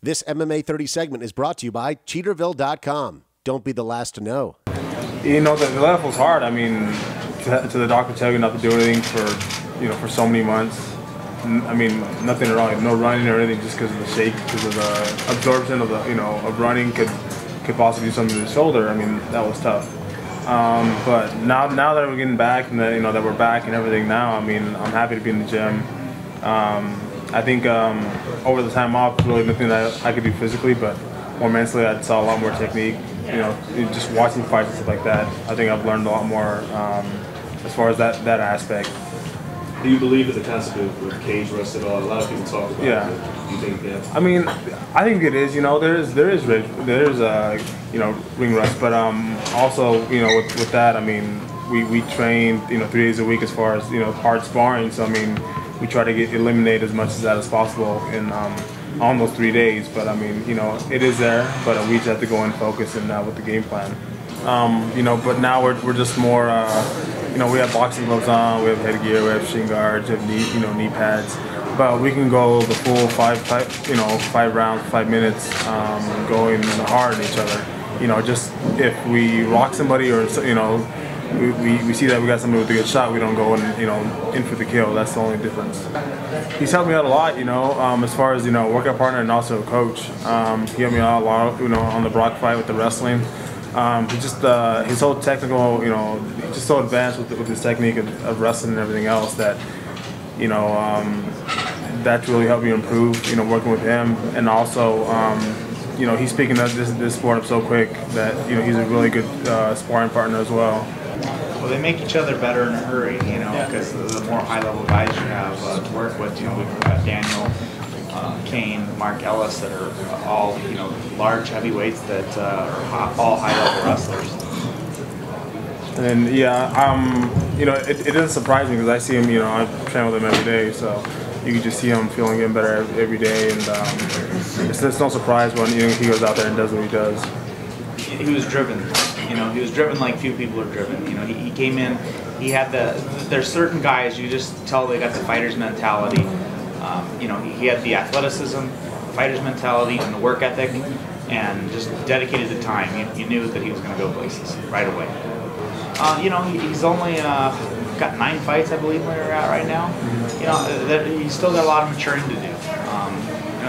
This MMA 30 segment is brought to you by Cheaterville.com. Don't be the last to know. You know, the level's hard. I mean, to the doctor tell you not to do anything for so many months. I mean, nothing wrong, like no running or anything, just because of the shake, because of the absorption of of running could possibly do something to the shoulder. I mean, that was tough. But now that we're getting back and that, that we're back and everything now, I mean, I'm happy to be in the gym. I think over the time off, really nothing that I could do physically, but more mentally, I saw a lot more technique. Just watching fights and stuff like that. I think I've learned a lot more as far as that aspect. Do you believe in the concept of cage rest at all? A lot of people talk about it. Do you think that? I mean, I think it is. There is ring rust, but also with that, I mean, we train 3 days a week as far as hard sparring. So I mean, we try to eliminate as much of that as possible in on those 3 days. But I mean, it is there, but we just have to go and focus and with the game plan. But now we're just more. We have boxing gloves on, we have headgear, we have shin guards, we have knee pads. But we can go the full five rounds, 5 minutes, going hard on each other. Just if we rock somebody or we see that we got somebody with a good shot, we don't go in for the kill. That's the only difference. He's helped me out a lot, as far as workout partner and also a coach. He helped me out a lot, on the Brock fight with the wrestling. He just his whole technical, he's just so advanced with his technique of wrestling and everything else that, that really helped me improve, working with him. And also, he's picking up this sport up so quick that, he's a really good sparring partner as well. Well, they make each other better in a hurry, because the more high-level guys you have to work with, we've got Daniel, Cain, Mark Ellis, that are all large heavyweights that are all high-level wrestlers. And it doesn't surprise me because I see him. I train with him every day, so you can just see him getting better every day, and it's no surprise when he goes out there and does what he does. He was driven. He was driven like few people are driven. He came in. He had there's certain guys you just tell they got the fighter's mentality. He had the athleticism, fighter's mentality, and the work ethic, and just dedicated the time. You knew that he was going to go places right away. He's only got 9 fights, I believe, where we're at right now. He's still got a lot of maturing to do.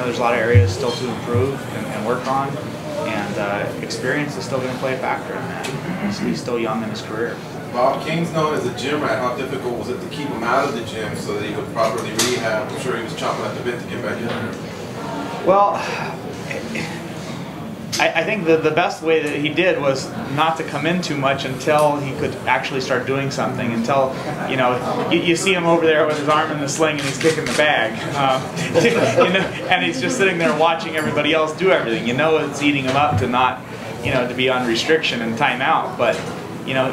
There's a lot of areas still to improve and work on, and experience is still going to play a factor in that. He's still young in his career. Bob, Cain's known as a gym rat. How difficult was it to keep him out of the gym so that he could properly rehab? I'm sure he was chomping at the bit to get back in there. Well, I think the best way that he did was not to come in too much until he could actually start doing something. Until you see him over there with his arm in the sling and he's kicking the bag, and he's just sitting there watching everybody else do everything. It's eating him up to not, to be on restriction and timeout, but.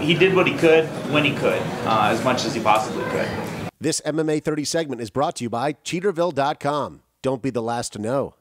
He did what he could, when he could, as much as he possibly could. This MMA 30 segment is brought to you by Cheaterville.com. Don't be the last to know.